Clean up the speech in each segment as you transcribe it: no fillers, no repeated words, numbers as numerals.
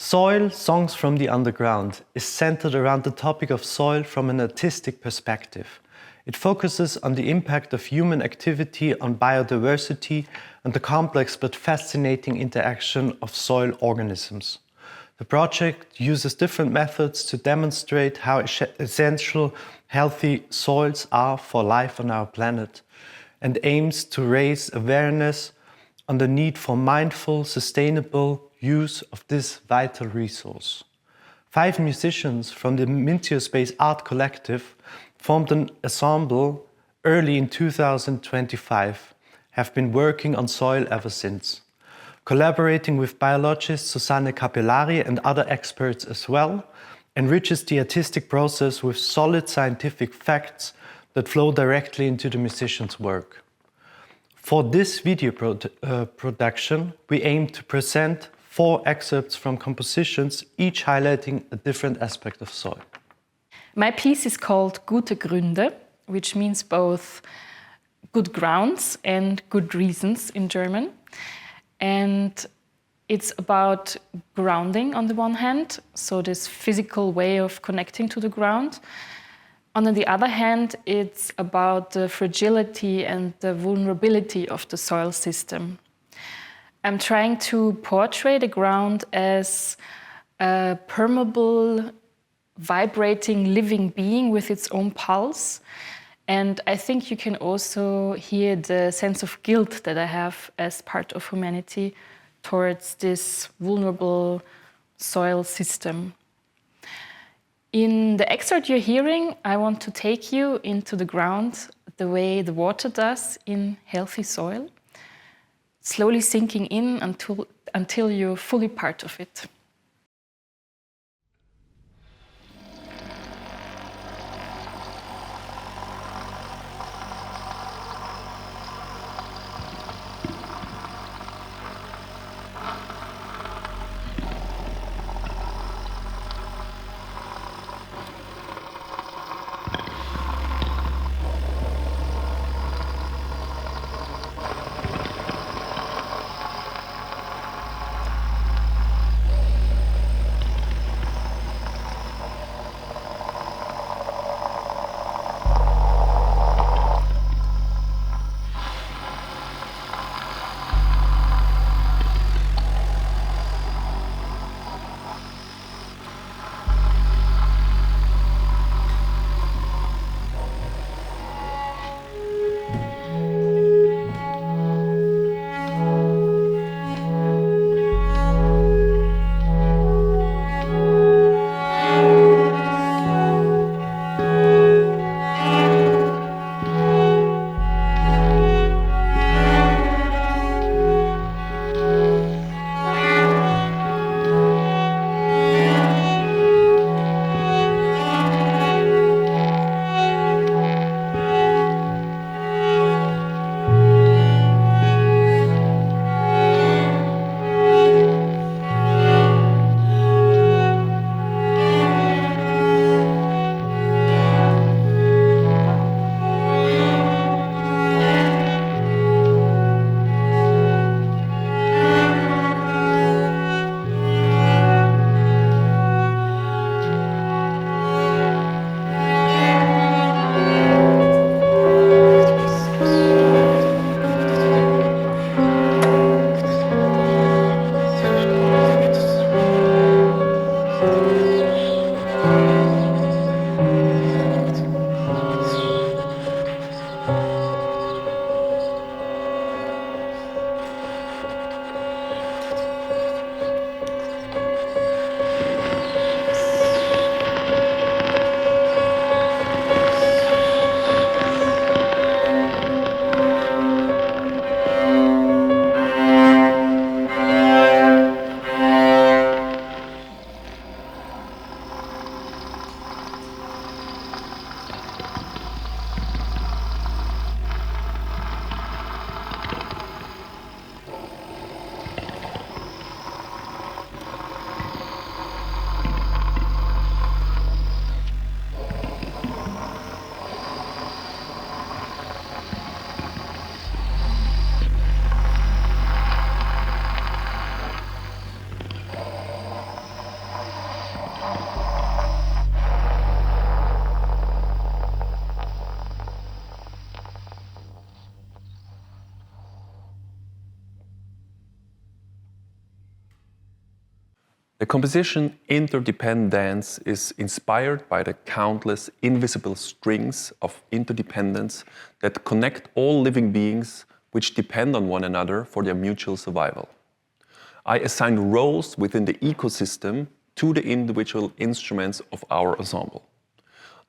Soil Songs from the Underground is centered around the topic of soil from an artistic perspective. It focuses on the impact of human activity on biodiversity and the complex but fascinating interaction of soil organisms. The project uses different methods to demonstrate how essential healthy soils are for life on our planet, and aims to raise awareness on the need for mindful, sustainable use of this vital resource. 5 musicians from the Mintio Space Art Collective formed an ensemble early in 2025, have been working on soil ever since. Collaborating with biologist Susanne Kapelari and other experts as well, enriches the artistic process with solid scientific facts that flow directly into the musicians' work. For this video production, we aim to present 4 excerpts from compositions, each highlighting a different aspect of soil. My piece is called Gute Gründe, which means both good grounds and good reasons in German. And it's about grounding on the one hand, so this physical way of connecting to the ground. On the other hand, it's about the fragility and the vulnerability of the soil system. I'm trying to portray the ground as a permeable, vibrating, living being with its own pulse. And I think you can also hear the sense of guilt that I have as part of humanity towards this vulnerable soil system. In the excerpt you're hearing, I want to take you into the ground the way the water does in healthy soil, slowly sinking in until you're fully part of it. The composition Interdependence is inspired by the countless invisible strings of interdependence that connect all living beings which depend on one another for their mutual survival. I assign roles within the ecosystem to the individual instruments of our ensemble.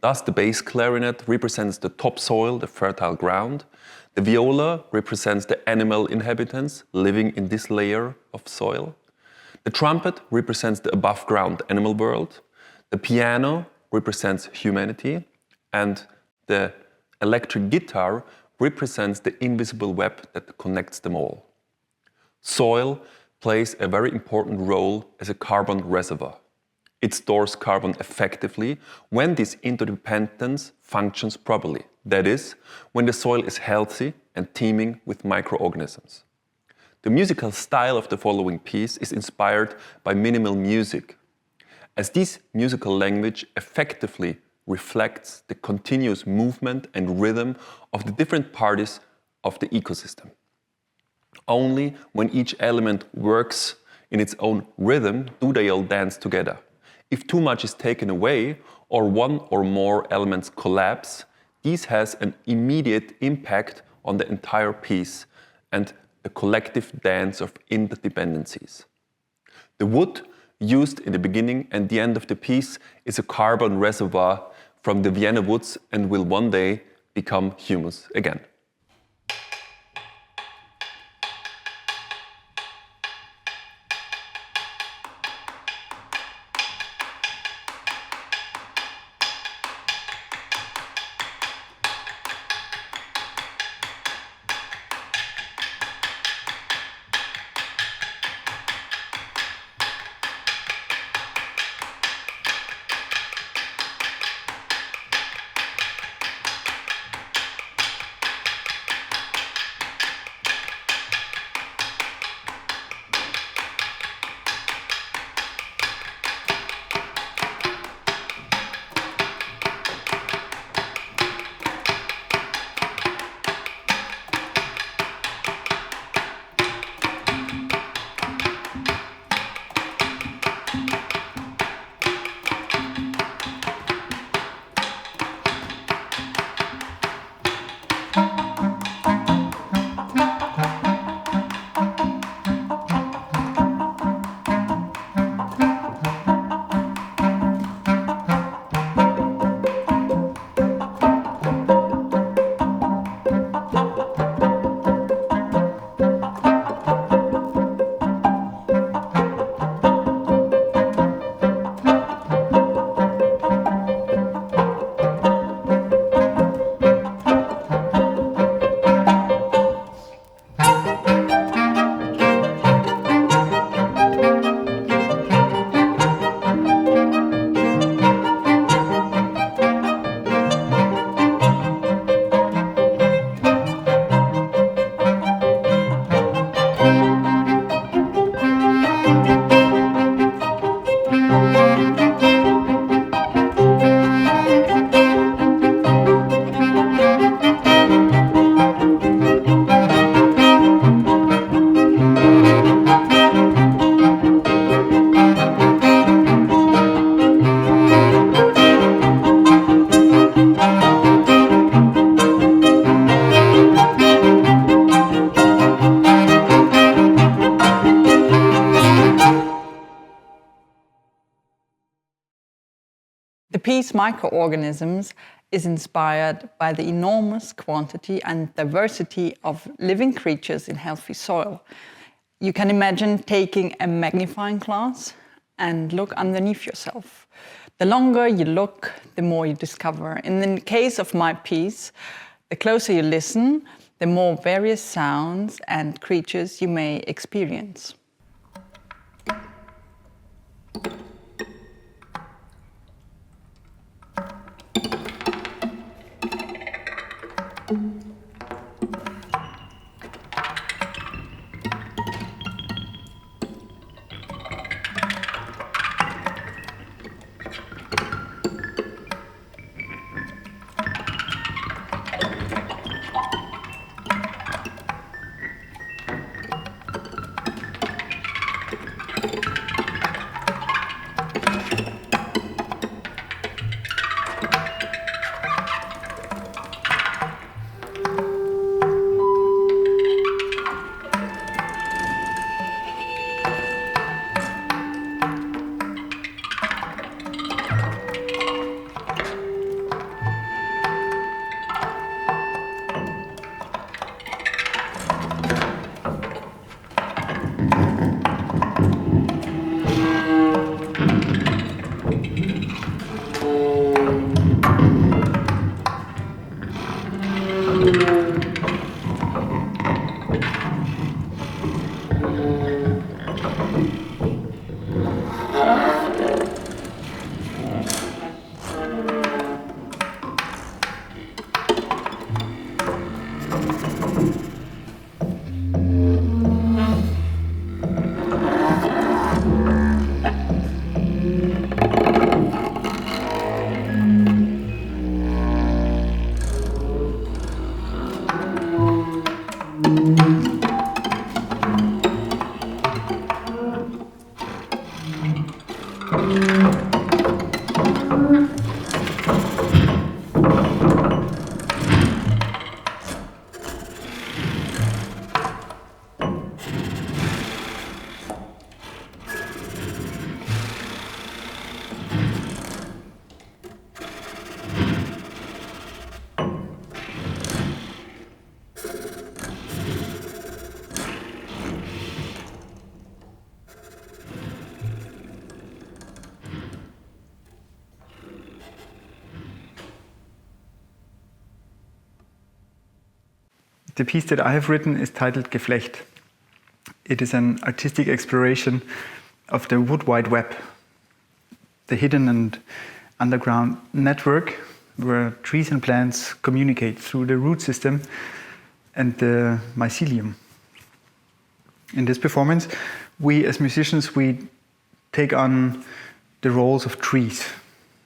Thus, the bass clarinet represents the topsoil, the fertile ground. The viola represents the animal inhabitants living in this layer of soil. The trumpet represents the above-ground animal world. The piano represents humanity. And the electric guitar represents the invisible web that connects them all. Soil plays a very important role as a carbon reservoir. It stores carbon effectively when this interdependence functions properly. That is, when the soil is healthy and teeming with microorganisms. The musical style of the following piece is inspired by minimal music, as this musical language effectively reflects the continuous movement and rhythm of the different parts of the ecosystem. Only when each element works in its own rhythm do they all dance together. If too much is taken away or one or more elements collapse, this has an immediate impact on the entire piece and the collective dance of interdependencies. The wood used in the beginning and the end of the piece is a carbon reservoir from the Vienna woods and will one day become humus again. The piece Microorganisms is inspired by the enormous quantity and diversity of living creatures in healthy soil. You can imagine taking a magnifying glass and look underneath yourself. The longer you look, the more you discover. And in the case of my piece, the closer you listen, the more various sounds and creatures you may experience. The piece that I have written is titled Geflecht. It is an artistic exploration of the wood wide web, the hidden and underground network where trees and plants communicate through the root system and the mycelium. In this performance, we as musicians, we take on the roles of trees.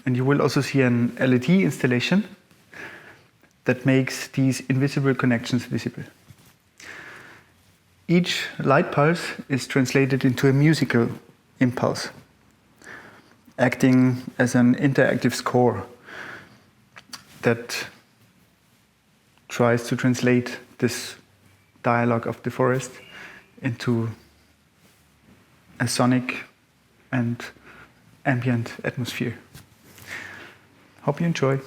And you will also see an LED installation that makes these invisible connections visible. Each light pulse is translated into a musical impulse, acting as an interactive score that tries to translate this dialogue of the forest into a sonic and ambient atmosphere. Hope you enjoy.